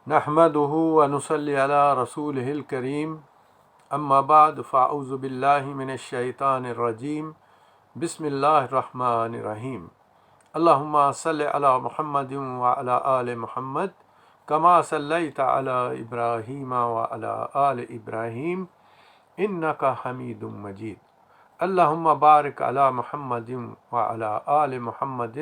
نحمدہ ونصلی علی رسولہ الکریم اما بعد فاعوذ باللہ من الشیطان الرجیم بسم اللہ الرحمن الرحیم اللہم صلی علی محمد وعلی آل محمد کما صلیت علی ابراہیم وعلی آل ابراہیم انک حمید مجید اللہم بارک علی محمد وعلی آل محمد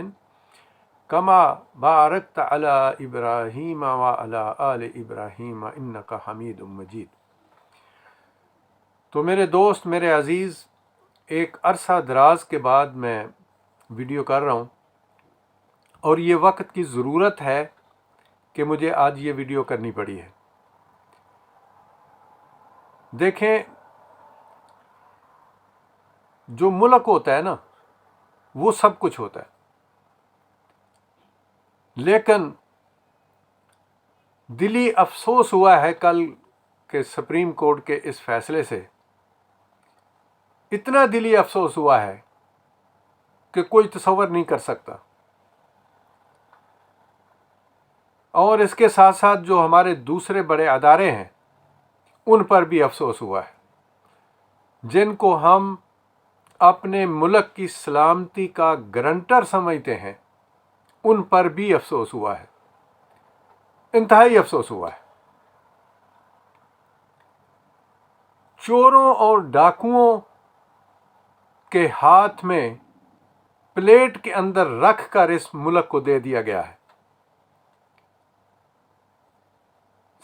کما بارکت علی ابراہیم وعلی آل ابراہیم انک حمید مجید۔ تو میرے دوست، میرے عزیز، ایک عرصہ دراز کے بعد میں ویڈیو کر رہا ہوں اور یہ وقت کی ضرورت ہے کہ مجھے آج یہ ویڈیو کرنی پڑی ہے۔ دیکھیں، جو ملک ہوتا ہے نا، وہ سب کچھ ہوتا ہے، لیکن دلی افسوس ہوا ہے کل کے سپریم کورٹ کے اس فیصلے سے، اتنا دلی افسوس ہوا ہے کہ کوئی تصور نہیں کر سکتا۔ اور اس کے ساتھ ساتھ جو ہمارے دوسرے بڑے ادارے ہیں ان پر بھی افسوس ہوا ہے، جن کو ہم اپنے ملک کی سلامتی کا گارنٹر سمجھتے ہیں، ان پر بھی افسوس ہوا ہے، انتہائی افسوس ہوا ہے۔ چوروں اور ڈاکوؤں کے ہاتھ میں پلیٹ کے اندر رکھ کر اس ملک کو دے دیا گیا ہے۔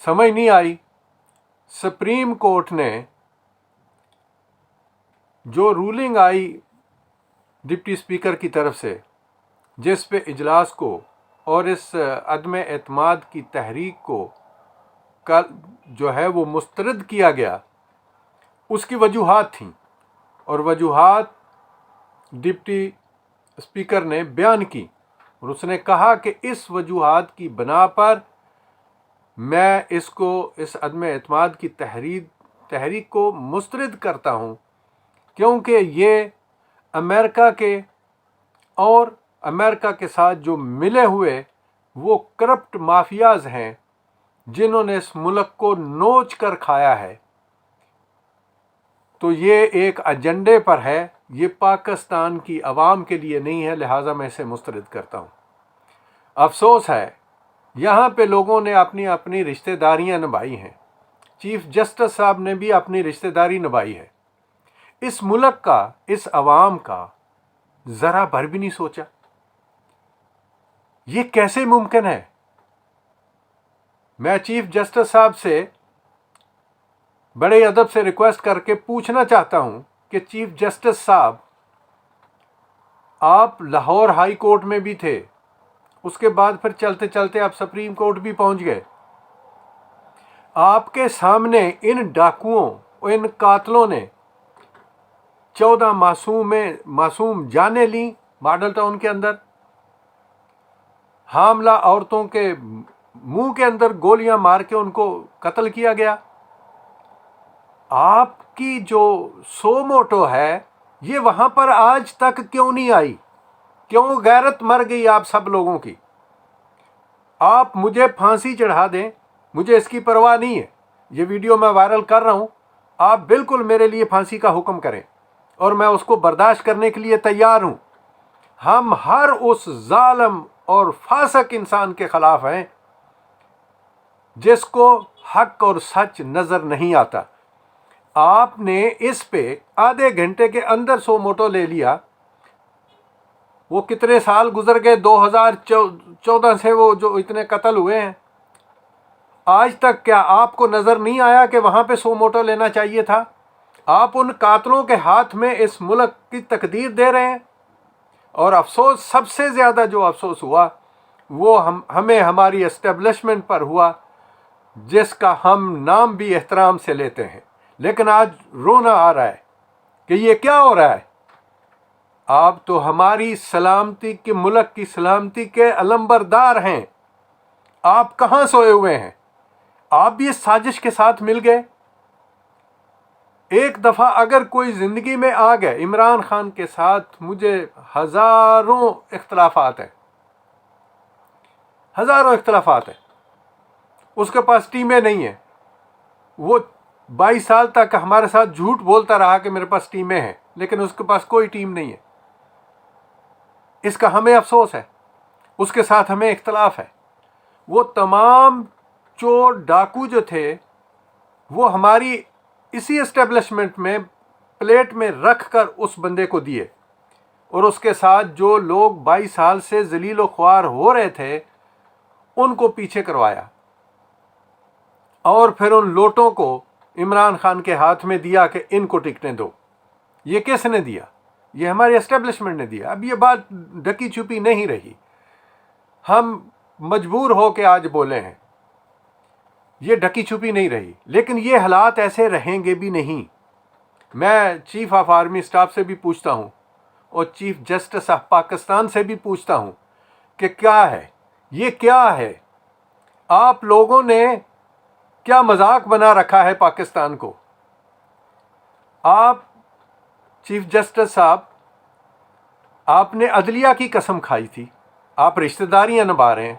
سمجھ نہیں آئی، سپریم کورٹ نے جو رولنگ آئی ڈپٹی اسپیکر کی طرف سے، جس پہ اجلاس کو اور اس عدم اعتماد کی تحریک کو جو ہے وہ مسترد کیا گیا، اس کی وجوہات تھیں، اور وجوہات ڈپٹی اسپیکر نے بیان کی، اور اس نے کہا کہ اس وجوہات کی بنا پر میں اس عدم اعتماد کی تحریک کو مسترد کرتا ہوں، کیونکہ یہ امریکہ کے اور امریکہ کے ساتھ جو ملے ہوئے وہ کرپٹ مافیاز ہیں، جنہوں نے اس ملک کو نوچ کر کھایا ہے۔ تو یہ ایک ایجنڈے پر ہے، یہ پاکستان کی عوام کے لیے نہیں ہے، لہٰذا میں اسے مسترد کرتا ہوں۔ افسوس ہے، یہاں پہ لوگوں نے اپنی اپنی رشتہ داریاں نبھائی ہیں، چیف جسٹس صاحب نے بھی اپنی رشتہ داری نبھائی ہے، اس ملک کا، اس عوام کا ذرا بھر بھی نہیں سوچا۔ یہ کیسے ممکن ہے؟ میں چیف جسٹس صاحب سے بڑے ادب سے ریکویسٹ کر کے پوچھنا چاہتا ہوں کہ چیف جسٹس صاحب، آپ لاہور ہائی کورٹ میں بھی تھے، اس کے بعد پھر چلتے چلتے آپ سپریم کورٹ بھی پہنچ گئے، آپ کے سامنے ان ڈاکوؤں، ان قاتلوں نے 14 معصوم جانیں لیں ماڈل ٹاؤن کے اندر، حاملہ عورتوں کے منہ کے اندر گولیاں مار کے ان کو قتل کیا گیا۔ آپ کی جو سو موٹو ہے، یہ وہاں پر آج تک کیوں نہیں آئی؟ کیوں غیرت مر گئی آپ سب لوگوں کی؟ آپ مجھے پھانسی چڑھا دیں، مجھے اس کی پرواہ نہیں ہے، یہ ویڈیو میں وائرل کر رہا ہوں، آپ بالکل میرے لیے پھانسی کا حکم کریں اور میں اس کو برداشت کرنے کے لیے تیار ہوں۔ ہم ہر اس ظالم اور فاسق انسان کے خلاف ہیں جس کو حق اور سچ نظر نہیں آتا۔ آپ نے اس پہ آدھے گھنٹے کے اندر سو موٹو لے لیا۔ وہ کتنے سال گزر گئے، 2014 سے وہ جو اتنے قتل ہوئے ہیں، آج تک کیا آپ کو نظر نہیں آیا کہ وہاں پہ سو موٹو لینا چاہیے تھا؟ آپ ان قاتلوں کے ہاتھ میں اس ملک کی تقدیر دے رہے ہیں۔ اور افسوس، سب سے زیادہ جو افسوس ہوا وہ ہمیں ہماری اسٹیبلشمنٹ پر ہوا، جس کا ہم نام بھی احترام سے لیتے ہیں، لیکن آج رونا آ رہا ہے کہ یہ کیا ہو رہا ہے۔ آپ تو ہماری سلامتی کے، ملک کی سلامتی کے علمبردار ہیں، آپ کہاں سوئے ہوئے ہیں؟ آپ بھی اس سازش کے ساتھ مل گئے۔ ایک دفعہ اگر کوئی زندگی میں آ گئے، عمران خان کے ساتھ مجھے ہزاروں اختلافات ہیں، ہزاروں اختلافات ہیں، اس کے پاس ٹیمیں نہیں ہیں. وہ 22 سال تک ہمارے ساتھ جھوٹ بولتا رہا کہ میرے پاس ٹیمیں ہیں، لیکن اس کے پاس کوئی ٹیم نہیں ہے. اس کا ہمیں افسوس ہے، اس کے ساتھ ہمیں اختلاف ہے. وہ تمام چور ڈاکو جو تھے وہ ہماری اسی اسٹیبلشمنٹ میں پلیٹ میں رکھ کر اس بندے کو دیے، اور اس کے ساتھ جو لوگ 22 سال سے ذلیل و خوار ہو رہے تھے ان کو پیچھے کروایا، اور پھر ان لوٹوں کو عمران خان کے ہاتھ میں دیا کہ ان کو ٹکٹیں دو. یہ کس نے دیا؟ یہ ہماری اسٹیبلشمنٹ نے دیا. اب یہ بات ڈکی چھپی نہیں رہی، ہم مجبور ہو کے آج بولے ہیں، یہ ڈکی چھپی نہیں رہی. لیکن یہ حالات ایسے رہیں گے بھی نہیں. میں چیف آف آرمی اسٹاف سے بھی پوچھتا ہوں اور چیف جسٹس آف پاکستان سے بھی پوچھتا ہوں کہ کیا ہے یہ، کیا ہے؟ آپ لوگوں نے کیا مذاق بنا رکھا ہے پاکستان کو؟ آپ چیف جسٹس صاحب، آپ نے عدلیہ کی قسم کھائی تھی، آپ رشتہ داریاں نبھا رہے ہیں.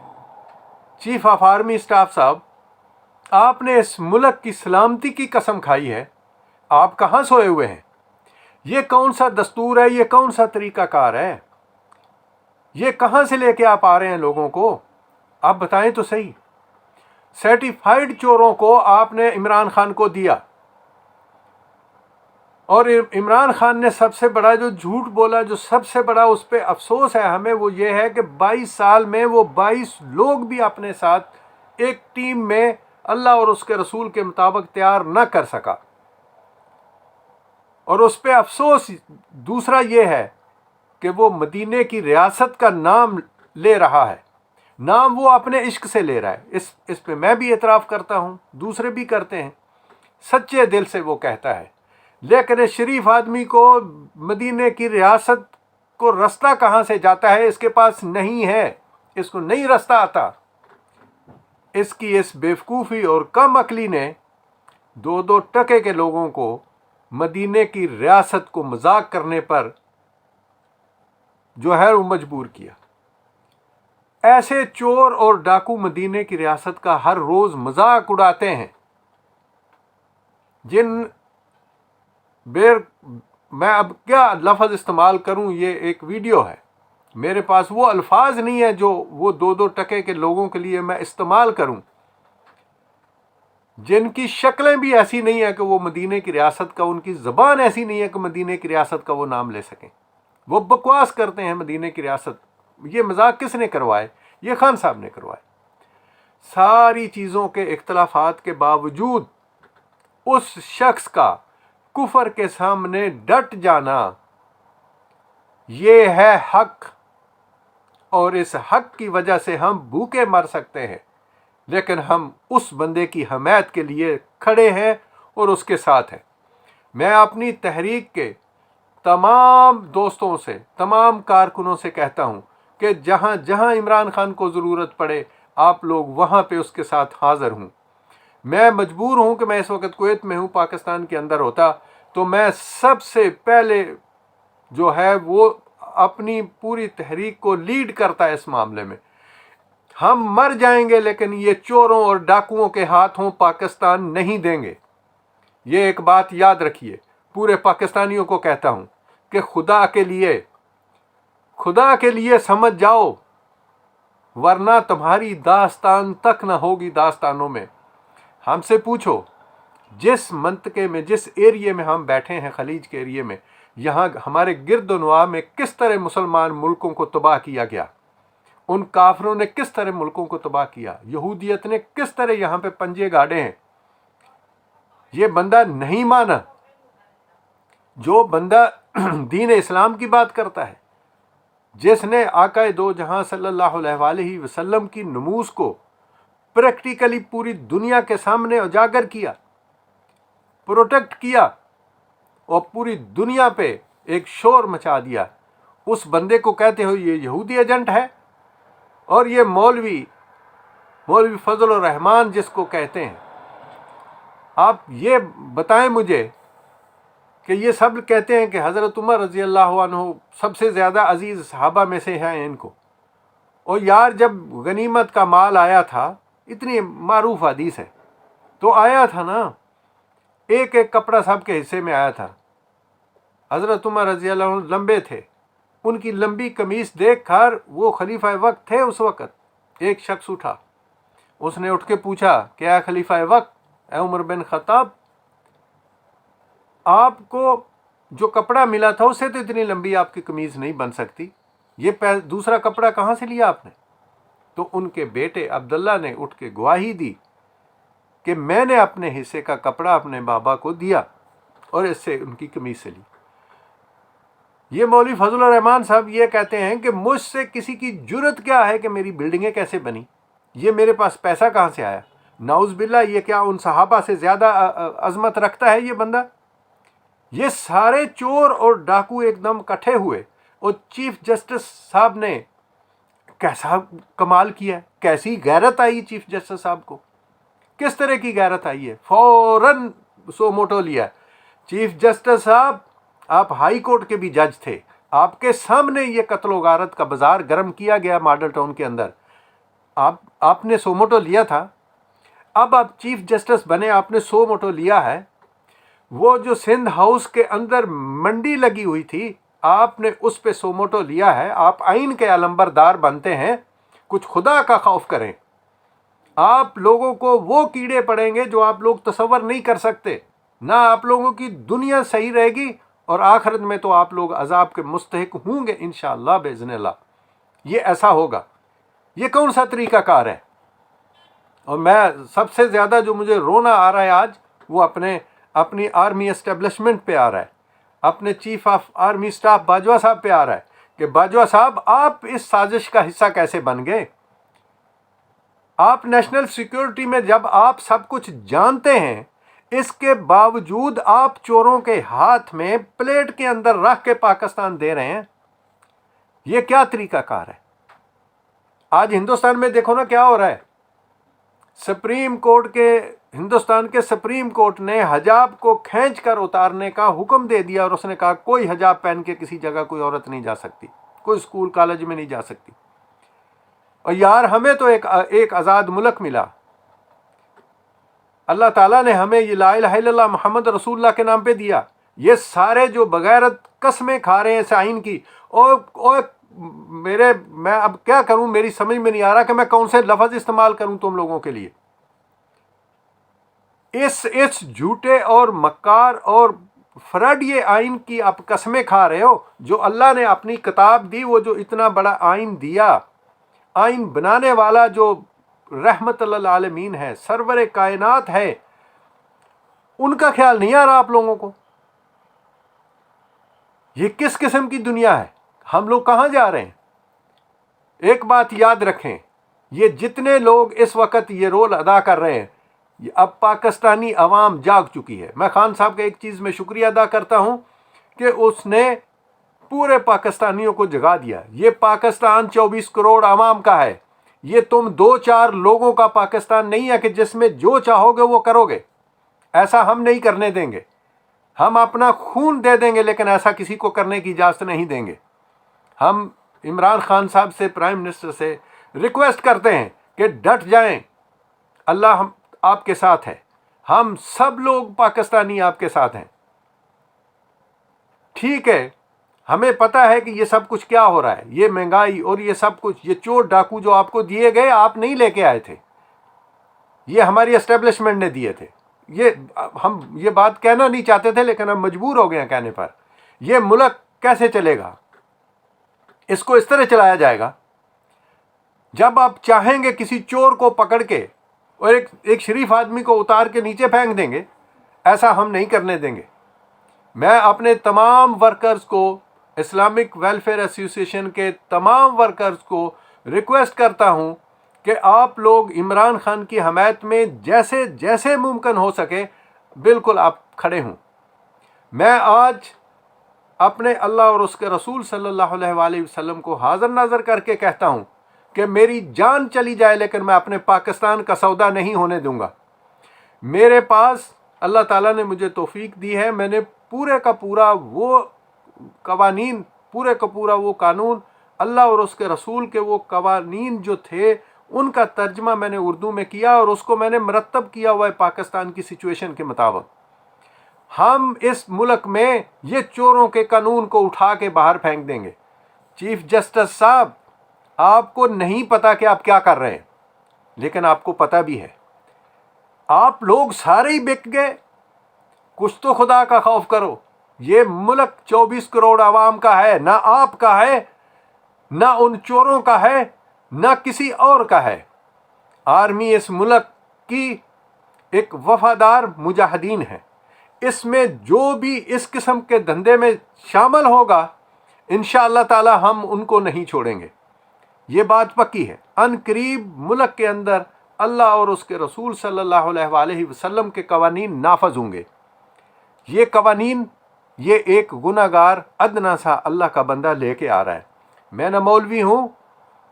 چیف آف آرمی اسٹاف صاحب، آپ نے اس ملک کی سلامتی کی قسم کھائی ہے، آپ کہاں سوئے ہوئے ہیں؟ یہ کون سا دستور ہے؟ یہ کون سا طریقہ کار ہے؟ یہ کہاں سے لے کے آپ آ رہے ہیں لوگوں کو؟ آپ بتائیں تو صحیح. سرٹیفائیڈ چوروں کو آپ نے عمران خان کو دیا، اور عمران خان نے سب سے بڑا جو جھوٹ بولا، جو سب سے بڑا اس پہ افسوس ہے ہمیں، وہ یہ ہے کہ 22 سال میں وہ 22 لوگ بھی اپنے ساتھ ایک ٹیم میں اللہ اور اس کے رسول کے مطابق تیار نہ کر سکا. اور اس پہ افسوس دوسرا یہ ہے کہ وہ مدینے کی ریاست کا نام لے رہا ہے. نام وہ اپنے عشق سے لے رہا ہے. اس پہ میں بھی اعتراف کرتا ہوں، دوسرے بھی کرتے ہیں، سچے دل سے وہ کہتا ہے. لیکن اس شریف آدمی کو مدینے کی ریاست کو رستہ کہاں سے جاتا ہے؟ اس کے پاس نہیں ہے، اس کو نہیں رستہ آتا. اس کی اس بیوقوفی اور کم عقلی نے 2 ٹکے کے لوگوں کو مدینے کی ریاست کو مذاق کرنے پر جو ہے وہ مجبور کیا. ایسے چور اور ڈاکو مدینے کی ریاست کا ہر روز مذاق اڑاتے ہیں، جن میں اب کیا لفظ استعمال کروں، یہ ایک ویڈیو ہے، میرے پاس وہ الفاظ نہیں ہے جو وہ 2 ٹکے کے لوگوں کے لیے میں استعمال کروں، جن کی شکلیں بھی ایسی نہیں ہیں کہ وہ مدینے کی ریاست کا، ان کی زبان ایسی نہیں ہے کہ مدینے کی ریاست کا وہ نام لے سکیں. وہ بکواس کرتے ہیں مدینے کی ریاست. یہ مذاق کس نے کروائے؟ یہ خان صاحب نے کروائے. ساری چیزوں کے اختلافات کے باوجود اس شخص کا کفر کے سامنے ڈٹ جانا، یہ ہے حق، اور اس حق کی وجہ سے ہم بھوکے مر سکتے ہیں، لیکن ہم اس بندے کی حمایت کے لیے کھڑے ہیں اور اس کے ساتھ ہیں. میں اپنی تحریک کے تمام دوستوں سے، تمام کارکنوں سے کہتا ہوں کہ جہاں جہاں عمران خان کو ضرورت پڑے آپ لوگ وہاں پہ اس کے ساتھ حاضر ہوں. میں مجبور ہوں کہ میں اس وقت کویت میں ہوں، پاکستان کے اندر ہوتا تو میں سب سے پہلے جو ہے وہ اپنی پوری تحریک کو لیڈ کرتا ہے اس معاملے میں. ہم مر جائیں گے لیکن یہ چوروں اور ڈاکوؤں کے ہاتھوں پاکستان نہیں دیں گے. یہ ایک بات یاد رکھیے. پورے پاکستانیوں کو کہتا ہوں کہ خدا کے لیے سمجھ جاؤ، ورنہ تمہاری داستان تک نہ ہوگی داستانوں میں. ہم سے پوچھو جس منطقے میں، جس ایریے میں ہم بیٹھے ہیں، خلیج کے ایریے میں، یہاں ہمارے گرد و نواح میں کس طرح مسلمان ملکوں کو تباہ کیا گیا، ان کافروں نے کس طرح ملکوں کو تباہ کیا، یہودیت نے کس طرح یہاں پہ پنجے گاڑے ہیں. یہ بندہ نہیں مانا، جو بندہ دین اسلام کی بات کرتا ہے، جس نے آقا دو جہاں صلی اللہ علیہ وآلہ وسلم کی نموز کو پریکٹیکلی پوری دنیا کے سامنے اجاگر کیا، پروٹیکٹ کیا، اور پوری دنیا پہ ایک شور مچا دیا، اس بندے کو کہتے ہو یہ یہودی ایجنٹ ہے. اور یہ مولوی فضل الرحمان جس کو کہتے ہیں، آپ یہ بتائیں مجھے کہ یہ سب کہتے ہیں کہ حضرت عمر رضی اللہ عنہ سب سے زیادہ عزیز صحابہ میں سے ہیں ان کو. اور یار جب غنیمت کا مال آیا تھا اتنی معروف حدیث ہے۔ تو آیا تھا نا، ایک ایک کپڑا سب کے حصے میں آیا تھا۔ حضرت عمر رضی اللہ عنہ لمبے تھے، ان کی لمبی قمیص دیکھ کر، وہ خلیفہ وقت تھے اس وقت، ایک شخص اٹھا، اس نے اٹھ کے پوچھا کہ اے خلیفہ وقت، اے عمر بن خطاب، آپ کو جو کپڑا ملا تھا اسے تو اتنی لمبی آپ کی قمیض نہیں بن سکتی، یہ دوسرا کپڑا کہاں سے لیا آپ نے؟ تو ان کے بیٹے عبداللہ نے اٹھ کے گواہی دی کہ میں نے اپنے حصے کا کپڑا اپنے بابا کو دیا اور اس سے ان کی قمیض سے لی۔ یہ مولوی فضل الرحمان صاحب یہ کہتے ہیں کہ مجھ سے کسی کی جرت کیا ہے کہ میری بلڈنگیں کیسے بنی، یہ میرے پاس پیسہ کہاں سے آیا؟ نعوذ باللہ، یہ کیا ان صحابہ سے زیادہ عظمت رکھتا ہے یہ بندہ؟ یہ سارے چور اور ڈاکو ایک دم کٹھے ہوئے، اور چیف جسٹس صاحب نے کیسا کمال کیا، کیسی غیرت آئی چیف جسٹس صاحب کو، کس طرح کی غیرت آئی ہے، فوراً سو موٹو لیا۔ چیف جسٹس صاحب، آپ ہائی کورٹ کے بھی جج تھے، آپ کے سامنے یہ قتل و غارت کا بازار گرم کیا گیا ماڈل ٹاؤن کے اندر، آپ نے سو موٹو لیا تھا، اب آپ چیف جسٹس بنے، آپ نے سو موٹو لیا ہے۔ وہ جو سندھ ہاؤس کے اندر منڈی لگی ہوئی تھی، آپ نے اس پہ سو موٹو لیا ہے، آپ آئین کے علمبردار بنتے ہیں، کچھ خدا کا خوف کریں۔ آپ لوگوں کو وہ کیڑے پڑیں گے جو آپ لوگ تصور نہیں کر سکتے، نہ آپ لوگوں کی دنیا صحیح رہے گی، اور آخرت میں تو آپ لوگ عذاب کے مستحق ہوں گے انشاءاللہ باذن اللہ۔ یہ ایسا ہوگا، یہ کون سا طریقہ کار ہے؟ اور میں سب سے زیادہ جو مجھے رونا آ رہا ہے آج، وہ اپنی آرمی اسٹیبلشمنٹ پہ آ رہا ہے، اپنے chief of army staff Bajwa صاحب پہ آ رہا ہے کہ باجوہ صاحب آپ اس سازش کا حصہ کیسے بن گئے؟ آپ نیشنل سیکیورٹی میں جب آپ سب کچھ جانتے ہیں، اس کے باوجود آپ چوروں کے ہاتھ میں پلیٹ کے اندر رکھ کے پاکستان دے رہے ہیں، یہ کیا طریقہ کار ہے؟ آج ہندوستان میں دیکھو نا کیا ہو رہا ہے، ہندوستان کے سپریم کورٹ نے حجاب کو کھینچ کر اتارنے کا حکم دے دیا، اور اس نے کہا کوئی حجاب پہن کے کسی جگہ کوئی عورت نہیں جا سکتی، کوئی اسکول کالج میں نہیں جا سکتی۔ اور یار ہمیں تو ایک آزاد ملک ملا، اللہ تعالیٰ نے ہمیں یہ لا الہ الا اللہ محمد رسول اللہ کے نام پہ دیا۔ یہ سارے جو بغیرت قسمیں کھا رہے ہیں اس آئین کی، اور میں اب کیا کروں، میری سمجھ میں نہیں آ رہا کہ میں کون سے لفظ استعمال کروں تم لوگوں کے لیے۔ اس جھوٹے اور مکار اور فراڈ یہ آئین کی آپ قسمیں کھا رہے ہو، جو اللہ نے اپنی کتاب دی، وہ جو اتنا بڑا آئین دیا، آئین بنانے والا جو رحمت للعالمین ہے، سرور کائنات ہے، ان کا خیال نہیں آ رہا آپ لوگوں کو۔ یہ کس قسم کی دنیا ہے؟ ہم لوگ کہاں جا رہے ہیں؟ ایک بات یاد رکھیں، یہ جتنے لوگ اس وقت یہ رول ادا کر رہے ہیں، اب پاکستانی عوام جاگ چکی ہے۔ میں خان صاحب کا ایک چیز میں شکریہ ادا کرتا ہوں کہ اس نے پورے پاکستانیوں کو جگا دیا۔ یہ پاکستان 24 کروڑ عوام کا ہے، یہ تم 2-4 لوگوں کا پاکستان نہیں ہے کہ جس میں جو چاہو گے وہ کرو گے۔ ایسا ہم نہیں کرنے دیں گے، ہم اپنا خون دے دیں گے لیکن ایسا کسی کو کرنے کی اجازت نہیں دیں گے۔ ہم عمران خان صاحب سے، پرائم منسٹر سے ریکویسٹ کرتے ہیں کہ ڈٹ جائیں، اللہ آپ کے ساتھ ہے، ہم سب لوگ پاکستانی آپ کے ساتھ ہیں۔ ٹھیک ہے، ہمیں پتہ ہے کہ یہ سب کچھ کیا ہو رہا ہے، یہ مہنگائی اور یہ سب کچھ، یہ چور ڈاکو جو آپ کو دیے گئے، آپ نہیں لے کے آئے تھے، یہ ہماری اسٹیبلشمنٹ نے دیے تھے۔ ہم یہ بات کہنا نہیں چاہتے تھے لیکن ہم مجبور ہو گئے ہیں کہنے پر۔ یہ ملک کیسے چلے گا؟ اس کو اس طرح چلایا جائے گا، جب آپ چاہیں گے کسی چور کو پکڑ کے اور ایک شریف آدمی کو اتار کے نیچے پھینک دیں گے، ایسا ہم نہیں کرنے دیں گے۔ میں اپنے تمام ورکرز کو، اسلامک ویلفیئر ایسوسی ایشن کے تمام ورکرز کو ریکویسٹ کرتا ہوں کہ آپ لوگ عمران خان کی حمایت میں جیسے جیسے ممکن ہو سکے بالکل آپ کھڑے ہوں۔ میں آج اپنے اللہ اور اس کے رسول صلی اللہ علیہ وآلہ وسلم کو حاضر ناظر کر کے کہتا ہوں کہ میری جان چلی جائے لیکن میں اپنے پاکستان کا سودا نہیں ہونے دوں گا۔ میرے پاس اللہ تعالیٰ نے مجھے توفیق دی ہے، میں نے پورے کا پورا وہ قوانین، پورے کا پورا وہ قانون، اللہ اور اس کے رسول کے وہ قوانین جو تھے ان کا ترجمہ میں نے اردو میں کیا اور اس کو میں نے مرتب کیا ہوا ہے پاکستان کی سچویشن کے مطابق۔ ہم اس ملک میں یہ چوروں کے قانون کو اٹھا کے باہر پھینک دیں گے۔ چیف جسٹس صاحب، آپ کو نہیں پتا کہ آپ کیا کر رہے ہیں، لیکن آپ کو پتا بھی ہے۔ آپ لوگ سارے ہی بک گئے، کچھ تو خدا کا خوف کرو۔ یہ ملک 24 کروڑ عوام کا ہے، نہ آپ کا ہے، نہ ان چوروں کا ہے، نہ کسی اور کا ہے۔ آرمی اس ملک کی ایک وفادار مجاہدین ہے۔ اس میں جو بھی اس قسم کے دھندے میں شامل ہوگا، انشاءاللہ تعالی ہم ان کو نہیں چھوڑیں گے۔ یہ بات پکی ہے۔ ان قریب ملک کے اندر اللہ اور اس کے رسول صلی اللہ علیہ وآلہ وسلم کے قوانین نافذ ہوں گے۔ یہ قوانین یہ ایک گناہگار ادنا سا اللہ کا بندہ لے کے آ رہا ہے۔ میں نہ مولوی ہوں،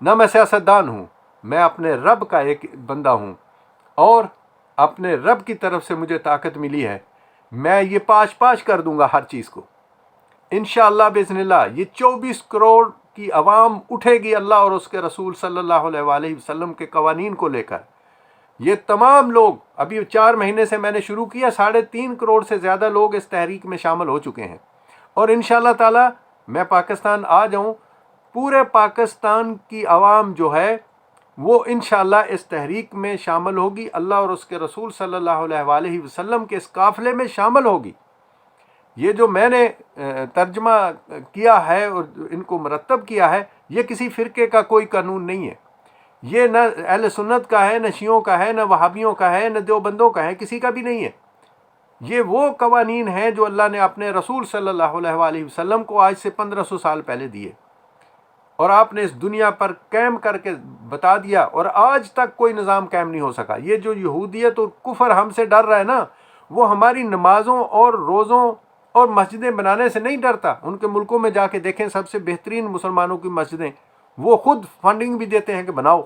نہ میں سیاستدان ہوں، میں اپنے رب کا ایک بندہ ہوں، اور اپنے رب کی طرف سے مجھے طاقت ملی ہے۔ میں یہ پاش کر دوں گا ہر چیز کو انشاءاللہ باذن اللہ۔ یہ 24 کروڑ کی عوام اٹھے گی اللہ اور اس کے رسول صلی اللہ علیہ وآلہ وسلم کے قوانین کو لے کر۔ یہ تمام لوگ، ابھی 4 مہینے سے میں نے شروع کیا، 3.5 کروڑ سے زیادہ لوگ اس تحریک میں شامل ہو چکے ہیں، اور انشاءاللہ تعالی میں پاکستان آ جاؤں، پورے پاکستان کی عوام جو ہے وہ انشاءاللہ اس تحریک میں شامل ہوگی، اللہ اور اس کے رسول صلی اللہ علیہ وآلہ وسلم کے اس قافلے میں شامل ہوگی۔ یہ جو میں نے ترجمہ کیا ہے اور ان کو مرتب کیا ہے، یہ کسی فرقے کا کوئی قانون نہیں ہے۔ یہ نہ اہل سنت کا ہے، نہ شیعوں کا ہے، نہ وہابیوں کا ہے، نہ دیوبندوں کا ہے، کسی کا بھی نہیں ہے۔ یہ وہ قوانین ہیں جو اللہ نے اپنے رسول صلی اللہ علیہ وآلہ وسلم کو آج سے 1500 سال پہلے دیے، اور آپ نے اس دنیا پر قائم کر کے بتا دیا، اور آج تک کوئی نظام قائم نہیں ہو سکا۔ یہ جو یہودیت اور کفر ہم سے ڈر رہا ہے نا، وہ ہماری نمازوں اور روزوں اور مسجدیں بنانے سے نہیں ڈرتا۔ ان کے ملکوں میں جا کے دیکھیں، سب سے بہترین مسلمانوں کی مسجدیں، وہ خود فنڈنگ بھی دیتے ہیں کہ بناؤ۔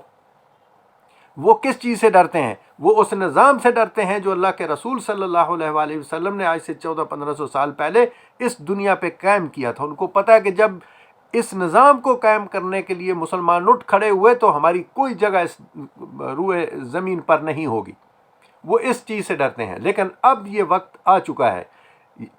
وہ کس چیز سے ڈرتے ہیں؟ وہ اس نظام سے ڈرتے ہیں جو اللہ کے رسول صلی اللہ علیہ وآلہ وسلم نے آج سے 1400-1500 سال پہلے اس دنیا پہ قائم کیا تھا۔ ان کو پتہ ہے کہ جب اس نظام کو قائم کرنے کے لیے مسلمان اٹھ کھڑے ہوئے تو ہماری کوئی جگہ اس روئے زمین پر نہیں ہوگی۔ وہ اس چیز سے ڈرتے ہیں۔ لیکن اب یہ وقت آ چکا ہے،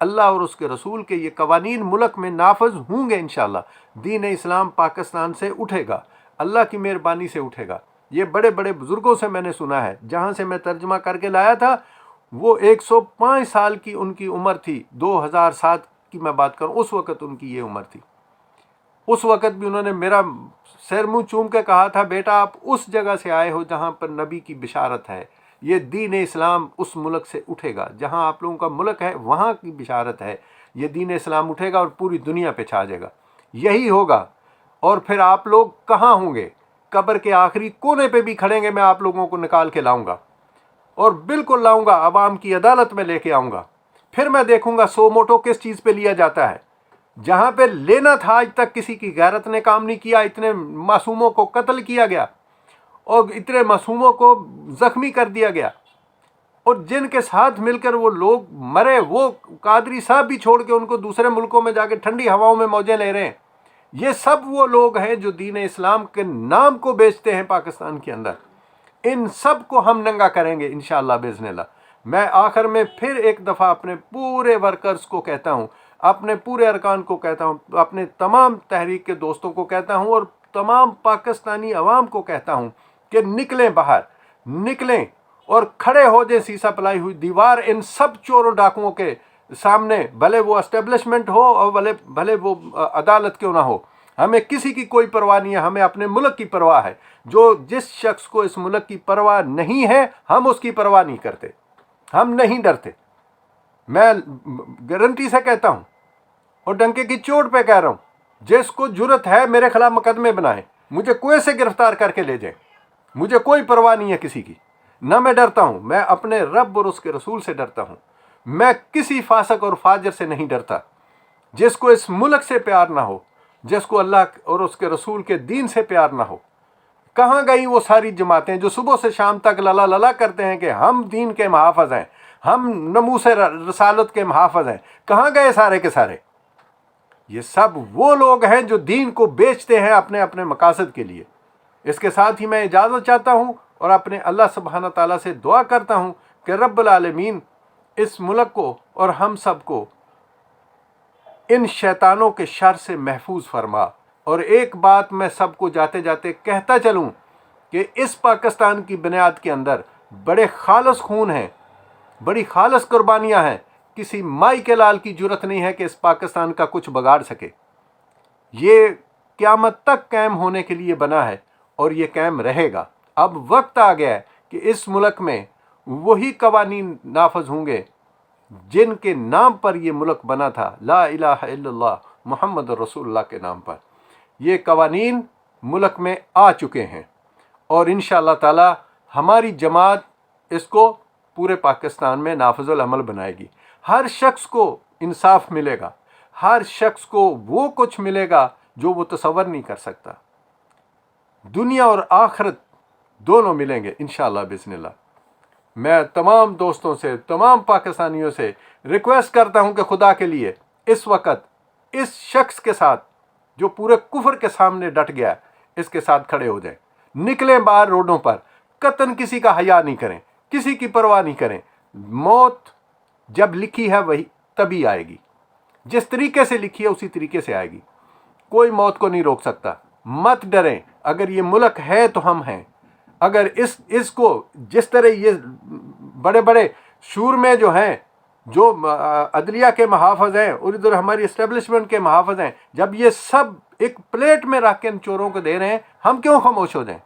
اللہ اور اس کے رسول کے یہ قوانین ملک میں نافذ ہوں گے انشاءاللہ۔ دین اسلام پاکستان سے اٹھے گا، اللہ کی مہربانی سے اٹھے گا۔ یہ بڑے بڑے بزرگوں سے میں نے سنا ہے، جہاں سے میں ترجمہ کر کے لایا تھا، وہ 105 سال کی ان کی عمر تھی۔ 2007 کی میں بات کروں، اس وقت ان کی یہ عمر تھی۔ اس وقت بھی انہوں نے میرا سر منہ چوم کے کہا تھا، بیٹا آپ اس جگہ سے آئے ہو جہاں پر نبی کی بشارت ہے، یہ دین اسلام اس ملک سے اٹھے گا، جہاں آپ لوگوں کا ملک ہے وہاں کی بشارت ہے، یہ دین اسلام اٹھے گا اور پوری دنیا پہ چھا جائے گا۔ یہی ہوگا، اور پھر آپ لوگ کہاں ہوں گے؟ قبر کے آخری کونے پہ بھی کھڑیں گے، میں آپ لوگوں کو نکال کے لاؤں گا، اور بالکل لاؤں گا، عوام کی عدالت میں لے کے آؤں گا۔ پھر میں دیکھوں گا سو موٹو کس چیز پہ لیا جاتا ہے۔ جہاں پہ لینا تھا آج تک کسی کی غیرت نے کام نہیں کیا، اتنے معصوموں کو قتل کیا گیا اور اتنے معصوموں کو زخمی کر دیا گیا، اور جن کے ساتھ مل کر وہ لوگ مرے، وہ قادری صاحب بھی چھوڑ کے ان کو دوسرے ملکوں میں جا کے ٹھنڈی ہواؤں میں موجیں لے رہے ہیں۔ یہ سب وہ لوگ ہیں جو دین اسلام کے نام کو بیچتے ہیں پاکستان کے اندر۔ ان سب کو ہم ننگا کریں گے انشاءاللہ باذن اللہ۔ میں آخر میں پھر ایک دفعہ اپنے پورے ورکرز کو کہتا ہوں، اپنے پورے ارکان کو کہتا ہوں، اپنے تمام تحریک کے دوستوں کو کہتا ہوں، اور تمام پاکستانی عوام کو کہتا ہوں کہ نکلیں باہر، نکلیں اور کھڑے ہو جائیں سیسا پلائی ہوئی دیوار ان سب چوروں ڈاکوؤں کے سامنے، بھلے وہ اسٹیبلشمنٹ ہو اور بھلے وہ عدالت کیوں نہ ہو۔ ہمیں کسی کی کوئی پرواہ نہیں ہے، ہمیں اپنے ملک کی پرواہ ہے۔ جس شخص کو اس ملک کی پرواہ نہیں ہے، ہم اس کی پرواہ نہیں کرتے، ہم نہیں ڈرتے۔ میں گارنٹی سے کہتا ہوں اور ڈنکے کی چوٹ پہ کہہ رہا ہوں، جس کو جرت ہے میرے خلاف مقدمے بنائیں، مجھے کوئے سے گرفتار کر کے لے جائیں، مجھے کوئی پرواہ نہیں ہے کسی کی۔ نہ میں ڈرتا ہوں، میں اپنے رب اور اس کے رسول سے ڈرتا ہوں۔ میں کسی فاسق اور فاجر سے نہیں ڈرتا۔ جس کو اس ملک سے پیار نہ ہو، جس کو اللہ اور اس کے رسول کے دین سے پیار نہ ہو، کہاں گئی وہ ساری جماعتیں جو صبح سے شام تک للا للا کرتے ہیں کہ ہم دین کے محافظ ہیں، ہم ناموس رسالت کے محافظ ہیں؟ کہاں گئے سارے کے سارے؟ یہ سب وہ لوگ ہیں جو دین کو بیچتے ہیں اپنے اپنے مقاصد کے لیے۔ اس کے ساتھ ہی میں اجازت چاہتا ہوں اور اپنے اللہ سبحانہ تعالیٰ سے دعا کرتا ہوں کہ رب العالمین اس ملک کو اور ہم سب کو ان شیطانوں کے شر سے محفوظ فرما۔ اور ایک بات میں سب کو جاتے جاتے کہتا چلوں کہ اس پاکستان کی بنیاد کے اندر بڑے خالص خون ہیں، بڑی خالص قربانیاں ہیں۔ کسی مائی کے لال کی جرت نہیں ہے کہ اس پاکستان کا کچھ بگاڑ سکے۔ یہ قیامت تک قائم ہونے کے لیے بنا ہے اور یہ قائم رہے گا۔ اب وقت آ گیا ہے کہ اس ملک میں وہی قوانین نافذ ہوں گے جن کے نام پر یہ ملک بنا تھا، لا الہ الا اللہ محمد رسول اللہ کے نام پر۔ یہ قوانین ملک میں آ چکے ہیں اور انشاءاللہ تعالی ہماری جماعت اس کو پورے پاکستان میں نافذ العمل بنائے گی۔ ہر شخص کو انصاف ملے گا، ہر شخص کو وہ کچھ ملے گا جو وہ تصور نہیں کر سکتا۔ دنیا اور آخرت دونوں ملیں گے انشاءاللہ بسم اللہ۔ میں تمام دوستوں سے، تمام پاکستانیوں سے ریکویسٹ کرتا ہوں کہ خدا کے لیے اس وقت اس شخص کے ساتھ جو پورے کفر کے سامنے ڈٹ گیا، اس کے ساتھ کھڑے ہو جائیں۔ نکلیں باہر روڈوں پر، قطعاً کسی کا حیا نہیں کریں، کسی کی پرواہ نہیں کریں۔ موت جب لکھی ہے وہی تبھی آئے گی، جس طریقے سے لکھی ہے اسی طریقے سے آئے گی۔ کوئی موت کو نہیں روک سکتا۔ مت ڈریں، اگر یہ ملک ہے تو ہم ہیں۔ اگر اس کو جس طرح یہ بڑے بڑے شور میں جو ہیں، جو عدلیہ کے محافظ ہیں اور ادھر ہماری اسٹیبلشمنٹ کے محافظ ہیں، جب یہ سب ایک پلیٹ میں رکھ کے ان چوروں کو دے رہے ہیں، ہم کیوں خاموش ہو جائیں؟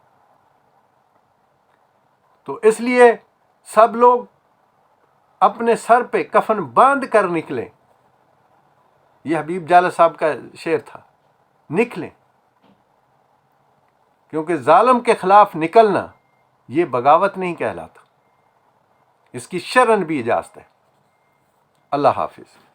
تو اس لیے سب لوگ اپنے سر پہ کفن باندھ کر نکلیں۔ یہ حبیب جالہ صاحب کا شعر تھا، نکلیں، کیونکہ ظالم کے خلاف نکلنا یہ بغاوت نہیں کہلاتا، اس کی شرعاً بھی اجازت ہے۔ اللہ حافظ۔